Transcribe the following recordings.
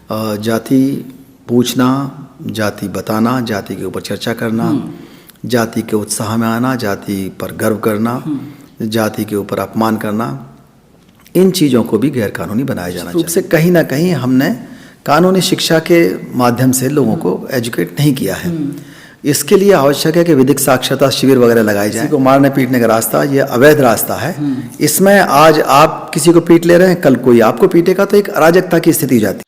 जाति पूछना, जाति बताना, जाति के ऊपर चर्चा करना, जाति के उत्साह में आना, जाति पर गर्व करना, जाति के ऊपर अपमान करना, इन चीज़ों को भी गैर कानूनी बनाया जाना चाहिए। से कहीं ना कहीं हमने कानूनी शिक्षा के माध्यम से लोगों को एजुकेट नहीं किया है। इसके लिए आवश्यक है कि विधिक साक्षरता शिविर वगैरह लगाए जाए। किसी को मारने पीटने का रास्ता ये अवैध रास्ता है। इसमें आज आप किसी को पीट ले रहे हैं, कल कोई आपको पीटेगा, तो एक अराजकता की स्थिति हो जाती है।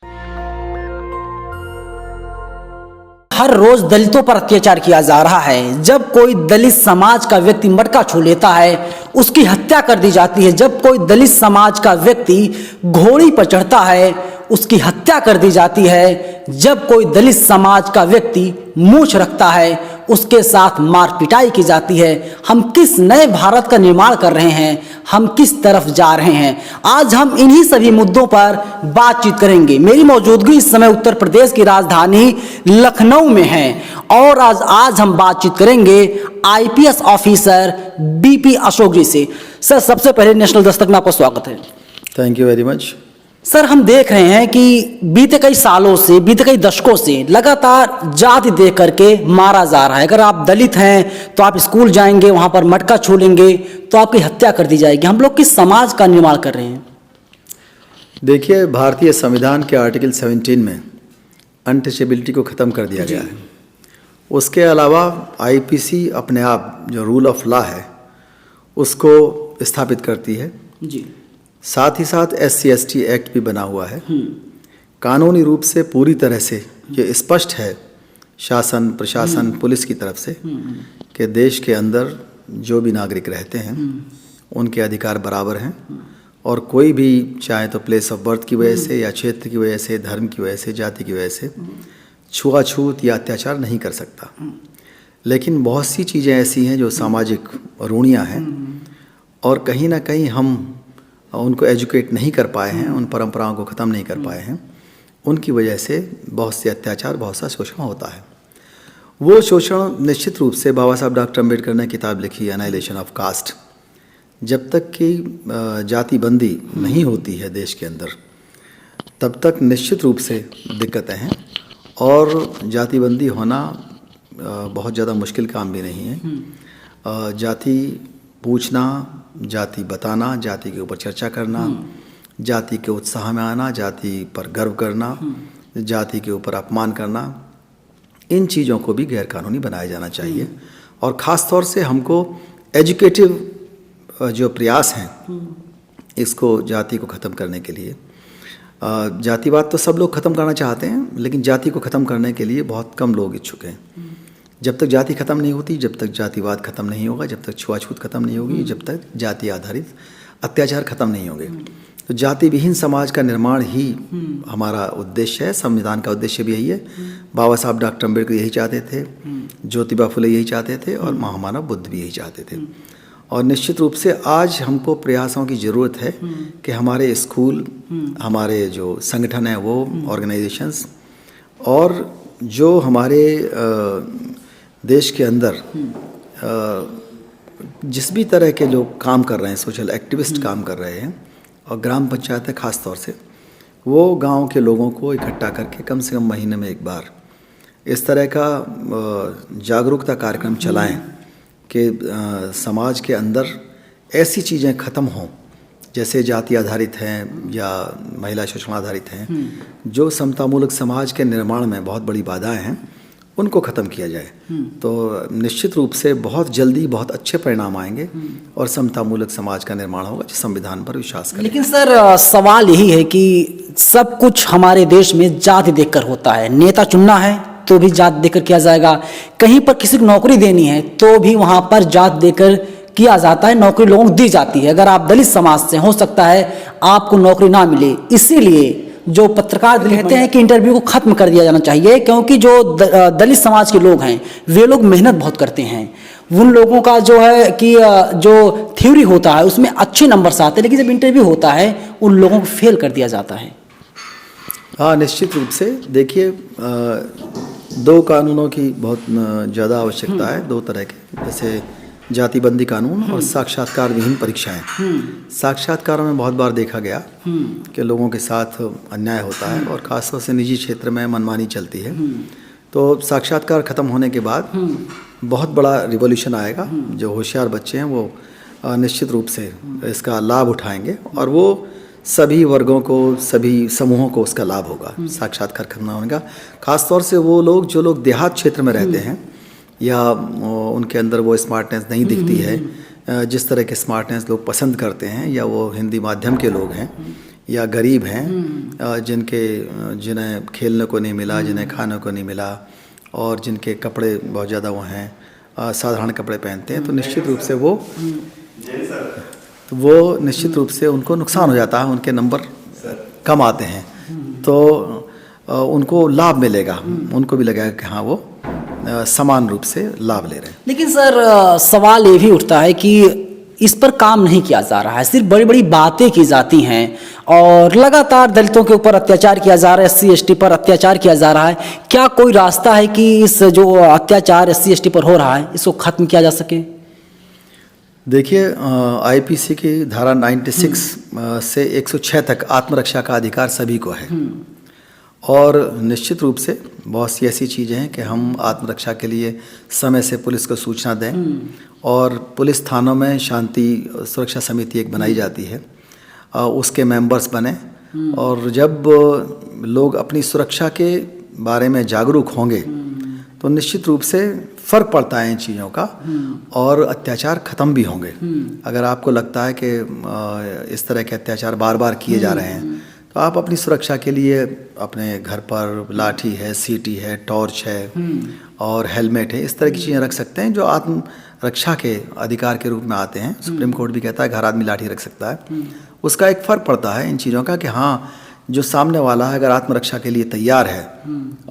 हर रोज दलितों पर अत्याचार किया जा रहा है। जब कोई दलित समाज का व्यक्ति मटका छू लेता है, उसकी हत्या कर दी जाती है। जब कोई दलित समाज का व्यक्ति घोड़ी पर चढ़ता है, उसकी हत्या कर दी जाती है। जब कोई दलित समाज का व्यक्ति मूंछ रखता है, उसके साथ मार पिटाई की जाती है। हम किस नए भारत का निर्माण कर रहे हैं, हम किस तरफ जा रहे हैं, आज हम इन्हीं सभी मुद्दों पर बातचीत करेंगे। मेरी मौजूदगी इस समय उत्तर प्रदेश की राजधानी लखनऊ में है और आज हम बातचीत करेंगे आईपीएस ऑफिसर बीपी अशोक जी से। सर, सबसे पहले नेशनल दस्तक में आपका स्वागत है। Thank you very much. Sir, हम देख रहे हैं कि बीते कई सालों से, बीते कई दशकों से लगातार जाति देख करके मारा जा रहा है। अगर आप दलित हैं तो आप स्कूल जाएंगे, वहां पर मटका छू लेंगे तो आपकी हत्या कर दी जाएगी। हम लोग किस समाज का निर्माण कर रहे हैं? देखिए, भारतीय संविधान के आर्टिकल 17 में अनटचेबिलिटी को ख़त्म कर दिया गया है। उसके अलावा आईपीसी अपने आप जो रूल ऑफ लॉ है उसको स्थापित करती है जी। साथ ही साथ SC/ST एक्ट भी बना हुआ है। कानूनी रूप से पूरी तरह से ये स्पष्ट है शासन, प्रशासन, पुलिस की तरफ से कि देश के अंदर जो भी नागरिक रहते हैं उनके अधिकार बराबर हैं और कोई भी चाहे तो प्लेस ऑफ बर्थ की वजह से या क्षेत्र की वजह से, धर्म की वजह से, जाति की वजह से छुआछूत या अत्याचार नहीं कर सकता। लेकिन बहुत सी चीज़ें ऐसी हैं जो सामाजिक रूढ़ियाँ हैं और कहीं ना कहीं हम उनको एजुकेट नहीं कर पाए हैं, उन परंपराओं को ख़त्म नहीं कर पाए हैं। उनकी वजह से बहुत से अत्याचार, बहुत सा शोषण होता है। वो शोषण निश्चित रूप से बाबा साहब डॉक्टर अम्बेडकर ने किताब लिखी एनाइलेशन ऑफ कास्ट, जब तक कि जाति बंदी नहीं होती है देश के अंदर तब तक निश्चित रूप से दिक्कतें हैं और जाति बंदी होना बहुत ज़्यादा मुश्किल काम भी नहीं है। जाति पूछना, जाति बताना, जाति के ऊपर चर्चा करना, जाति के उत्साह में आना, जाति पर गर्व करना, जाति के ऊपर अपमान करना, इन चीज़ों को भी गैर कानूनी बनाया जाना चाहिए। और ख़ास तौर से हमको एजुकेटिव जो प्रयास हैं इसको जाति को ख़त्म करने के लिए, जातिवाद तो सब लोग ख़त्म करना चाहते हैं लेकिन जाति को ख़त्म करने के लिए बहुत कम लोग इच्छुक हैं। जब तक जाति खत्म नहीं होती, जब तक जातिवाद खत्म नहीं होगा, जब तक छुआछूत खत्म नहीं होगी, जब तक जाति आधारित अत्याचार खत्म नहीं होंगे, तो जाति विहीन समाज का निर्माण ही हमारा उद्देश्य है। संविधान का उद्देश्य भी यही है। बाबा साहब डॉक्टर अम्बेडकर यही चाहते थे, ज्योतिबा फुले यही चाहते थे और महामानव बुद्ध भी यही चाहते थे। और निश्चित रूप से आज हमको प्रयासों की ज़रूरत है कि हमारे स्कूल, हमारे जो संगठन हैं वो ऑर्गेनाइजेशंस और जो हमारे देश के अंदर जिस भी तरह के लोग काम कर रहे हैं, सोशल एक्टिविस्ट काम कर रहे हैं और ग्राम पंचायतें ख़ास तौर से, वो गांव के लोगों को इकट्ठा करके कम से कम महीने में एक बार इस तरह का जागरूकता कार्यक्रम चलाएं कि समाज के अंदर ऐसी चीज़ें ख़त्म हों जैसे जाति आधारित हैं या महिला शोषण आधारित हैं, जो समतामूलक समाज के निर्माण में बहुत बड़ी बाधाएं हैं, उनको ख़त्म किया जाए। तो निश्चित रूप से बहुत जल्दी बहुत अच्छे परिणाम आएंगे और समतामूलक समाज का निर्माण होगा जो संविधान पर विश्वास करे। लेकिन सर, सवाल यही है कि सब कुछ हमारे देश में जाति देखकर होता है। नेता चुनना है तो भी जात देकर किया जाएगा, कहीं पर किसी को नौकरी देनी है तो भी वहाँ पर जात देकर किया जाता है, नौकरी लोगों को दी जाती है। अगर आप दलित समाज से, हो सकता है आपको नौकरी ना मिले। इसीलिए जो पत्रकार कहते हैं कि इंटरव्यू को खत्म कर दिया जाना चाहिए, क्योंकि जो दलित समाज के लोग हैं वे लोग मेहनत बहुत करते हैं। उन लोगों का जो है कि जो थ्योरी होता है उसमें अच्छे नंबर्स आते हैं, लेकिन जब इंटरव्यू होता है उन लोगों को फेल कर दिया जाता है। हाँ, निश्चित रूप से। देखिए, दो कानूनों की बहुत ज़्यादा आवश्यकता है, दो तरह के। जैसे जातिबंदी कानून और साक्षात्कार विहीन परीक्षाएं। साक्षात्कारों में बहुत बार देखा गया कि लोगों के साथ अन्याय होता है और खासतौर से निजी क्षेत्र में मनमानी चलती है। तो साक्षात्कार ख़त्म होने के बाद बहुत बड़ा रिवॉल्यूशन आएगा। जो होशियार बच्चे हैं वो निश्चित रूप से इसका लाभ उठाएंगे और वो सभी वर्गों को, सभी समूहों को उसका लाभ होगा साक्षात्कार खत्म होने का। खासतौर से वो लोग जो लोग देहात क्षेत्र में रहते हैं या उनके अंदर वो स्मार्टनेस नहीं दिखती है जिस तरह के स्मार्टनेस लोग पसंद करते हैं, या वो हिंदी माध्यम के लोग हैं या गरीब हैं जिन्हें खेलने को नहीं मिला, जिन्हें खाने को नहीं मिला और जिनके कपड़े बहुत ज़्यादा वो हैं, साधारण कपड़े पहनते हैं, तो निश्चित रूप से उनको नुकसान हो जाता है, उनके नंबर कम आते हैं, तो उनको लाभ मिलेगा, उनको भी लगेगा कि हाँ वो समान रूप से लाभ ले रहे हैं। लेकिन सर सवाल ये भी उठता है कि इस पर काम नहीं किया जा रहा है, सिर्फ बड़ी बड़ी बातें की जाती हैं और लगातार दलितों के ऊपर अत्याचार किया जा रहा है, SC ST पर अत्याचार किया जा रहा है। क्या कोई रास्ता है कि इस जो अत्याचार SC ST पर हो रहा है इसको खत्म किया जा सके? देखिए, IPC की धारा 96 से 106 तक आत्मरक्षा का अधिकार सभी को है और निश्चित रूप से बहुत सी ऐसी चीज़ें हैं कि हम आत्मरक्षा के लिए समय से पुलिस को सूचना दें और पुलिस थानों में शांति सुरक्षा समिति एक बनाई जाती है, उसके मेंबर्स बने और जब लोग अपनी सुरक्षा के बारे में जागरूक होंगे तो निश्चित रूप से फ़र्क पड़ता है इन चीज़ों का और अत्याचार ख़त्म भी होंगे। अगर आपको लगता है कि इस तरह के अत्याचार बार बार किए जा रहे हैं तो आप अपनी सुरक्षा के लिए अपने घर पर लाठी है, सीटी है, टॉर्च है और हेलमेट है, इस तरह की चीज़ें रख सकते हैं जो आत्मरक्षा के अधिकार के रूप में आते हैं। सुप्रीम कोर्ट भी कहता है घर आदमी लाठी रख सकता है। उसका एक फ़र्क पड़ता है इन चीज़ों का कि हाँ, जो सामने वाला है अगर आत्मरक्षा के लिए तैयार है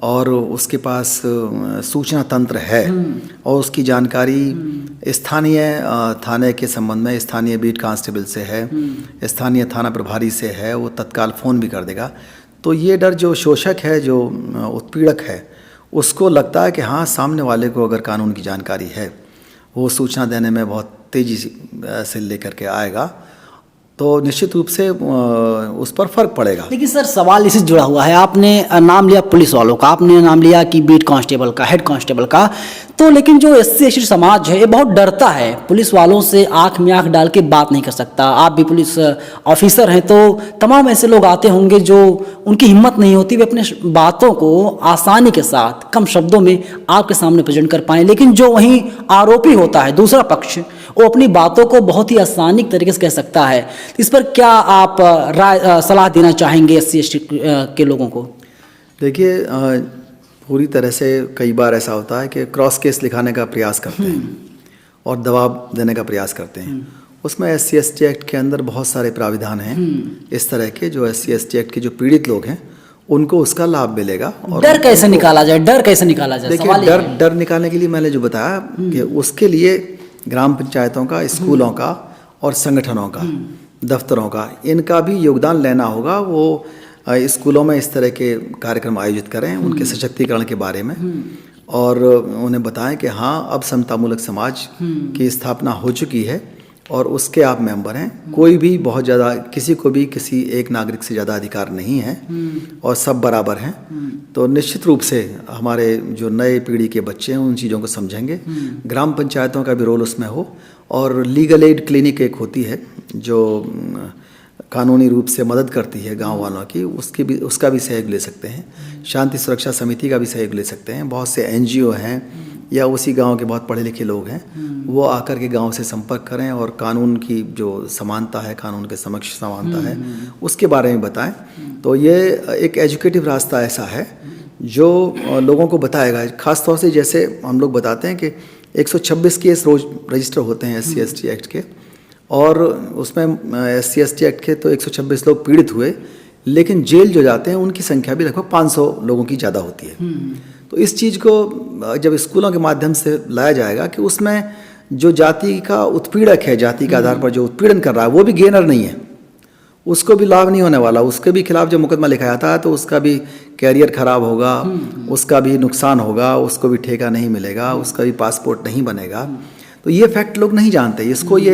और उसके पास सूचना तंत्र है और उसकी जानकारी स्थानीय थाने के संबंध में स्थानीय बीट कांस्टेबल से है, स्थानीय थाना प्रभारी से है, वो तत्काल फ़ोन भी कर देगा। तो ये डर जो शोषक है, जो उत्पीड़क है, उसको लगता है कि हाँ, सामने वाले को अगर कानून की जानकारी है वो सूचना देने में बहुत तेज़ी से लेकर के आएगा, तो निश्चित रूप से उस पर फर्क पड़ेगा। लेकिन सर सवाल इससे जुड़ा हुआ है, आपने नाम लिया पुलिस वालों का, आपने नाम लिया कि बीट कांस्टेबल का, हेड कांस्टेबल का, तो लेकिन जो SC ST समाज है ये बहुत डरता है, पुलिस वालों से आंख में आंख डाल के बात नहीं कर सकता। आप भी पुलिस ऑफिसर हैं तो तमाम ऐसे लोग आते होंगे जो उनकी हिम्मत नहीं होती वे अपने बातों को आसानी के साथ कम शब्दों में आपके सामने प्रेजेंट कर पाएँ, लेकिन जो वहीं आरोपी होता है दूसरा पक्ष, वो अपनी बातों को बहुत ही आसानी तरीके से कह सकता है। इस पर क्या आप सलाह देना चाहेंगे SC ST के लोगों को? देखिए, पूरी तरह से कई बार ऐसा होता है कि क्रॉस केस लिखाने का प्रयास करते हैं और दबाव देने का प्रयास करते हैं। उसमें SC ST एक्ट के अंदर बहुत सारे प्राविधान हैं इस तरह के, जो SC ST एक्ट के जो पीड़ित लोग हैं उनको उसका लाभ मिलेगा। और डर कैसे निकाला जाए? डर कैसे निकाला जाए? देखिए, डर निकालने के लिए मैंने जो बताया कि उसके लिए ग्राम पंचायतों का, स्कूलों का और संगठनों का, दफ्तरों का, इनका भी योगदान लेना होगा। वो स्कूलों में इस तरह के कार्यक्रम आयोजित करें उनके सशक्तिकरण के बारे में और उन्हें बताएं कि हाँ, अब समतामूलक समाज की स्थापना हो चुकी है और उसके आप मेंबर हैं। कोई भी बहुत ज़्यादा, किसी को भी किसी एक नागरिक से ज़्यादा अधिकार नहीं है और सब बराबर हैं। तो निश्चित रूप से हमारे जो नए पीढ़ी के बच्चे हैं उन चीज़ों को समझेंगे। ग्राम पंचायतों का भी रोल उसमें हो और लीगल एड क्लिनिक एक होती है जो कानूनी रूप से मदद करती है गांव वालों की, उसका भी सहयोग ले सकते हैं। शांति सुरक्षा समिति का भी सहयोग ले सकते हैं। बहुत से NGO हैं या उसी गांव के बहुत पढ़े लिखे लोग हैं, वो आकर के गांव से संपर्क करें और कानून की जो समानता है, कानून के समक्ष समानता है, उसके बारे में बताएं। तो ये एक एजुकेटिव रास्ता ऐसा है जो लोगों को बताएगा। ख़ास तौर से जैसे हम लोग बताते हैं कि 126 केस रोज रजिस्टर होते हैं SC ST एक्ट के, और उसमें SC ST एक्ट के तो 126 लोग पीड़ित हुए, लेकिन जेल जो जाते हैं उनकी संख्या भी लगभग 500 लोगों की ज़्यादा होती है। तो इस चीज़ को जब स्कूलों के माध्यम से लाया जाएगा कि उसमें जो जाति का उत्पीड़क है, जाति के आधार पर जो उत्पीड़न कर रहा है, वो भी गेनर नहीं है, उसको भी लाभ नहीं होने वाला। उसके भी खिलाफ जब मुकदमा लिखा जाता है तो उसका भी कैरियर खराब होगा, उसका भी नुकसान होगा, उसको भी ठेका नहीं मिलेगा, उसका भी पासपोर्ट नहीं बनेगा। तो तो ये फैक्ट लोग नहीं जानते, इसको ये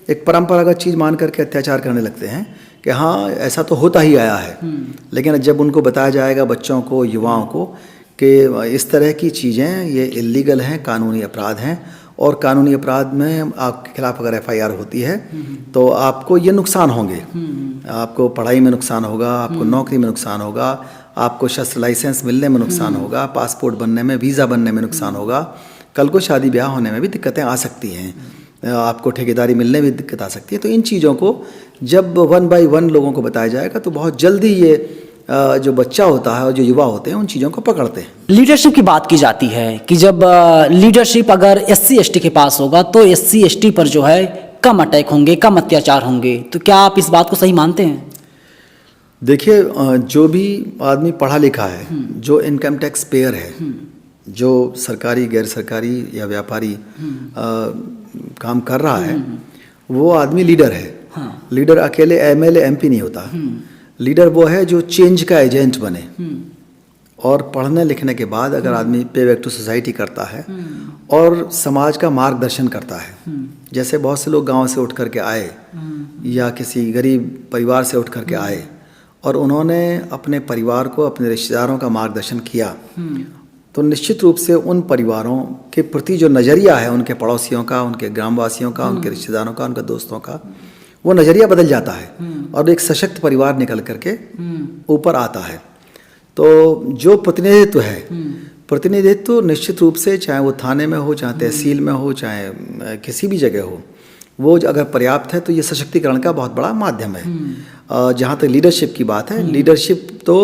एक परंपरागत चीज़ मान करके अत्याचार करने लगते हैं कि हाँ ऐसा तो होता ही आया है। लेकिन जब उनको बताया जाएगा बच्चों को, युवाओं को, कि इस तरह की चीज़ें ये इल्लीगल हैं, कानूनी अपराध हैं, और कानूनी अपराध में आपके खिलाफ अगर FIR होती है तो आपको ये नुकसान होंगे, आपको पढ़ाई में नुकसान होगा, आपको नौकरी में नुकसान होगा, आपको शस्त्र लाइसेंस मिलने में नुकसान होगा, पासपोर्ट बनने में, वीज़ा बनने में नुकसान होगा, कल को शादी ब्याह होने में भी दिक्कतें आ सकती हैं, आपको ठेकेदारी मिलने में दिक्कत आ सकती है। तो इन चीज़ों को जब 1 बाय 1 लोगों को बताया जाएगा तो बहुत जल्दी ये जो बच्चा होता है और जो युवा होते हैं उन चीज़ों को पकड़ते हैं। लीडरशिप की बात की जाती है कि जब लीडरशिप अगर SC ST के पास होगा तो SC ST पर जो है कम अटैक होंगे, कम अत्याचार होंगे, तो क्या आप इस बात को सही मानते हैं? देखिए, जो भी आदमी पढ़ा लिखा है, जो इनकम टैक्स पेयर है, जो सरकारी, गैर सरकारी या व्यापारी काम कर रहा है, वो आदमी लीडर है। लीडर अकेले MLA MP नहीं होता। लीडर वो है जो चेंज का एजेंट बने। और पढ़ने लिखने के बाद अगर आदमी पे बैक टू सोसाइटी करता है और समाज का मार्गदर्शन करता है, जैसे बहुत से लोग गांव से उठ करके आए या किसी गरीब परिवार से उठ करके आए और उन्होंने अपने परिवार को, अपने रिश्तेदारों का मार्गदर्शन किया, तो निश्चित रूप से उन परिवारों के प्रति जो नज़रिया है, उनके पड़ोसियों का, उनके ग्रामवासियों का, उनके रिश्तेदारों का, उनके दोस्तों का, वो नज़रिया बदल जाता है और एक सशक्त परिवार निकल करके ऊपर आता है। तो जो प्रतिनिधित्व है, प्रतिनिधित्व निश्चित रूप से चाहे वो थाने में हो, चाहे तहसील में हो, चाहे किसी भी जगह हो, वो अगर पर्याप्त है तो ये सशक्तिकरण का बहुत बड़ा माध्यम है। जहाँ तक लीडरशिप की बात है, लीडरशिप तो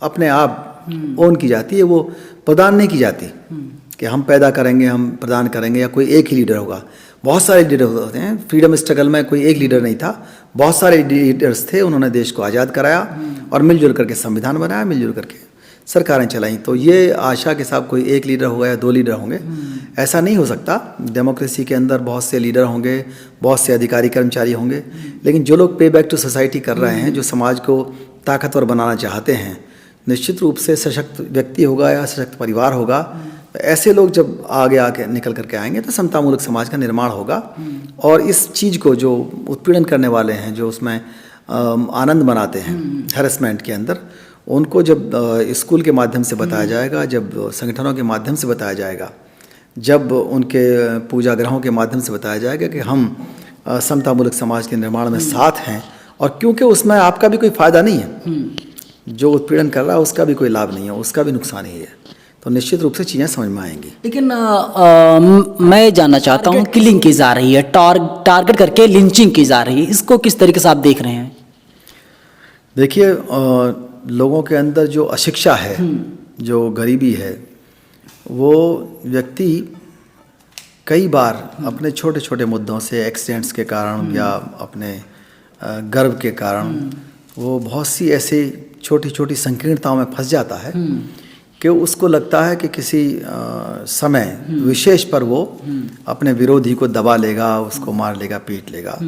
अपने आप ओन की जाती है, वो प्रदान नहीं की जाती कि हम पैदा करेंगे, हम प्रदान करेंगे या कोई एक ही लीडर होगा। बहुत सारे लीडर होते हैं। फ्रीडम स्ट्रगल में कोई एक लीडर नहीं था, बहुत सारे लीडर्स थे, उन्होंने देश को आज़ाद कराया और मिलजुल करके संविधान बनाया, मिलजुल करके सरकारें चलाईं। तो ये आशा के साथ कोई एक लीडर होगा या 2 लीडर होंगे, ऐसा नहीं हो सकता। डेमोक्रेसी के अंदर बहुत से लीडर होंगे, बहुत से अधिकारी कर्मचारी होंगे, लेकिन जो लोग पे बैक टू सोसाइटी कर रहे हैं, जो समाज को ताकतवर बनाना चाहते हैं, निश्चित रूप से सशक्त व्यक्ति होगा या सशक्त परिवार होगा। तो ऐसे लोग जब आगे निकल करके आएंगे तो समतामूलक समाज का निर्माण होगा। और इस चीज़ को जो उत्पीड़न करने वाले हैं, जो उसमें आनंद मनाते हैं हैरेसमेंट के अंदर, उनको जब स्कूल के माध्यम से बताया जाएगा, जब संगठनों के माध्यम से बताया जाएगा, जब उनके पूजा ग्रहों के माध्यम से बताया जाएगा कि हम समतामूलक समाज के निर्माण में साथ हैं, और क्योंकि उसमें आपका भी कोई फ़ायदा नहीं है, जो उत्पीड़न कर रहा है उसका भी कोई लाभ नहीं है, उसका भी नुकसान ही है, तो निश्चित रूप से चीज़ें समझ में आएंगी। लेकिन मैं जानना चाहता हूँ, किलिंग की जा रही है, टारगेट करके लिंचिंग की जा रही है, इसको किस तरीके से आप देख रहे हैं? देखिए, लोगों के अंदर जो अशिक्षा है, जो गरीबी है, वो व्यक्ति कई बार अपने छोटे छोटे मुद्दों से, एक्सीडेंट्स के कारण या अपने गर्व के कारण, वो बहुत सी ऐसी छोटी छोटी संकीर्णताओं में फंस जाता है कि उसको लगता है कि किसी समय विशेष पर वो अपने विरोधी को दबा लेगा, उसको मार लेगा, पीट लेगा।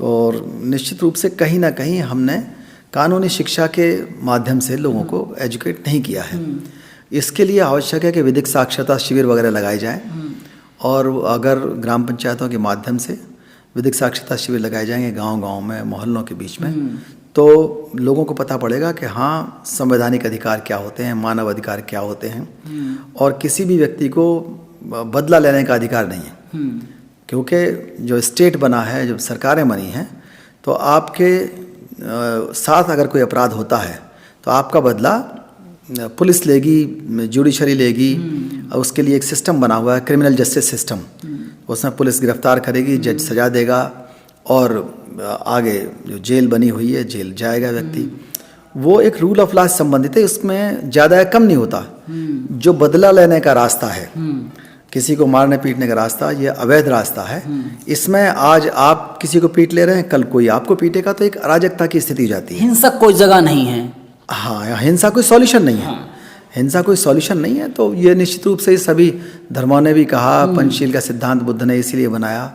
और निश्चित रूप से कहीं ना कहीं हमने कानूनी शिक्षा के माध्यम से लोगों को एजुकेट नहीं किया है। इसके लिए आवश्यक है कि विधिक साक्षरता शिविर वगैरह लगाए जाएं, और अगर ग्राम पंचायतों के माध्यम से विधिक साक्षरता शिविर लगाए जाएंगे गांव-गांव में, मोहल्लों के बीच में, तो लोगों को पता पड़ेगा कि हाँ, संवैधानिक अधिकार क्या होते हैं, मानव अधिकार क्या होते हैं, और किसी भी व्यक्ति को बदला लेने का अधिकार नहीं है। क्योंकि जो स्टेट बना है, जब सरकारें बनी हैं, तो आपके साथ अगर कोई अपराध होता है तो आपका बदला पुलिस लेगी, जुडिशरी लेगी। उसके लिए एक सिस्टम बना हुआ है, क्रिमिनल जस्टिस सिस्टम। उसमें पुलिस गिरफ्तार करेगी, जज सजा देगा, और आगे जो जेल बनी हुई है, जेल जाएगा व्यक्ति। वो एक रूल ऑफ लॉ से संबंधित है, उसमें ज़्यादा या कम नहीं होता। जो बदला लेने का रास्ता है, किसी को मारने पीटने का रास्ता, ये अवैध रास्ता है। इसमें आज आप किसी को पीट ले रहे हैं, कल कोई आपको पीटेगा, तो एक अराजकता की स्थिति हो जाती है। हिंसक कोई जगह नहीं है। हाँ, हिंसा कोई सॉल्यूशन नहीं है। हिंसा कोई सॉल्यूशन नहीं है। तो ये निश्चित रूप से सभी धर्मों ने भी कहा, पंचशील का सिद्धांत बुद्ध ने इसीलिए बनाया,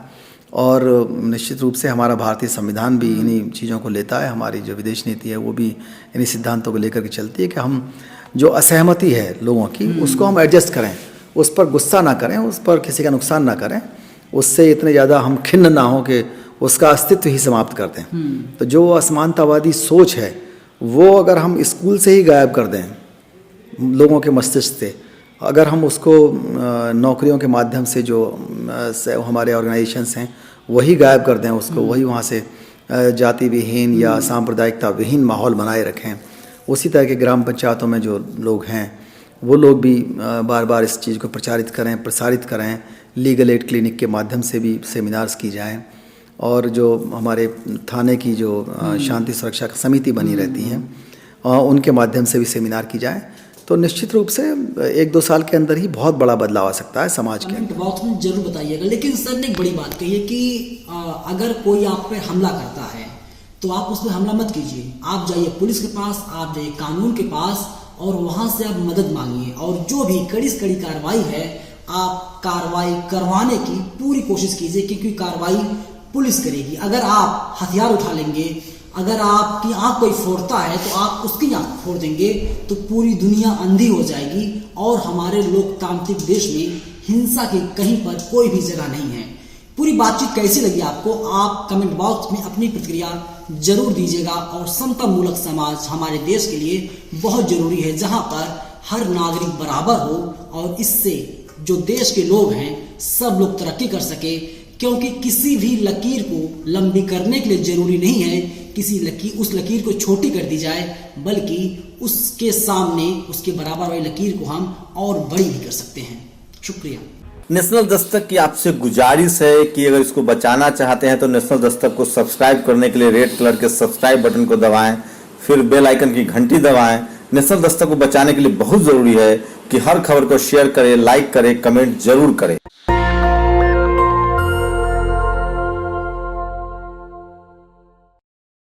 और निश्चित रूप से हमारा भारतीय संविधान भी इन्हीं चीज़ों को लेता है। हमारी जो विदेश नीति है वो भी इन्हीं सिद्धांतों को लेकर के चलती है कि हम जो असहमति है लोगों की, उसको हम एडजस्ट करें, उस पर गुस्सा ना करें, उस पर किसी का नुकसान ना करें, उससे इतने ज़्यादा हम खिन्न ना हो कि उसका अस्तित्व ही समाप्त कर दें। तो जो असमानतावादी सोच है वो अगर हम स्कूल से ही गायब कर दें लोगों के मस्तिष्क से, अगर हम उसको नौकरियों के माध्यम से जो हमारे ऑर्गेनाइजेशंस हैं वही गायब कर दें उसको, वही वहाँ से जाति विहीन या सांप्रदायिकता विहीन माहौल बनाए रखें, उसी तरह के ग्राम पंचायतों में जो लोग हैं वो लोग भी बार बार इस चीज़ को प्रसारित करें, लीगल एड क्लिनिक के माध्यम से भी सेमिनार्स की जाएं, और जो हमारे थाने की जो शांति सुरक्षा समिति बनी रहती हैं उनके माध्यम से भी सेमिनार की जाए, तो निश्चित रूप से 1-2 साल के अंदर ही बहुत बड़ा बदलाव आ सकता है समाज के अंदर। बहुत में जरूर बताइएगा। लेकिन सर ने एक बड़ी बात कही है कि अगर कोई आप पे हमला करता है तो आप उस पर हमला मत कीजिए, आप जाइए पुलिस के पास, आप जाइए कानून के पास और वहां से आप मदद मांगिए, और जो भी कड़ी से कड़ी कार्रवाई है आप कार्रवाई करवाने की पूरी कोशिश कीजिए, क्योंकि कार्रवाई पुलिस करेगी। अगर आप हथियार उठा लेंगे, अगर आपकी आंख कोई फोड़ता है तो आप उसकी आंख फोड़ देंगे, तो पूरी दुनिया अंधी हो जाएगी और हमारे लोकतांत्रिक देश में हिंसा की कहीं पर कोई भी जगह नहीं है। पूरी बातचीत कैसी लगी आपको, आप कमेंट बॉक्स में अपनी प्रतिक्रिया जरूर दीजिएगा। और समता मूलक समाज हमारे देश के लिए बहुत जरूरी है, जहां पर हर नागरिक बराबर हो और इससे जो देश के लोग हैं सब लोग तरक्की कर सके, क्योंकि किसी भी लकीर को लंबी करने के लिए जरूरी नहीं है उस लकीर को छोटी कर दी जाए, बल्कि उसके सामने उसके बराबर वाली लकीर को हम और बड़ी भी कर सकते हैं। शुक्रिया। नेशनल दस्तक की आपसे गुजारिश है कि अगर इसको बचाना चाहते हैं तो नेशनल दस्तक को सब्सक्राइब करने के लिए रेड कलर के सब्सक्राइब बटन को दबाएं, फिर बेल आइकन की घंटी दबाएं। नेशनल दस्तक को बचाने के लिए बहुत जरूरी है कि हर खबर को शेयर करें, लाइक करें, कमेंट जरूर करें।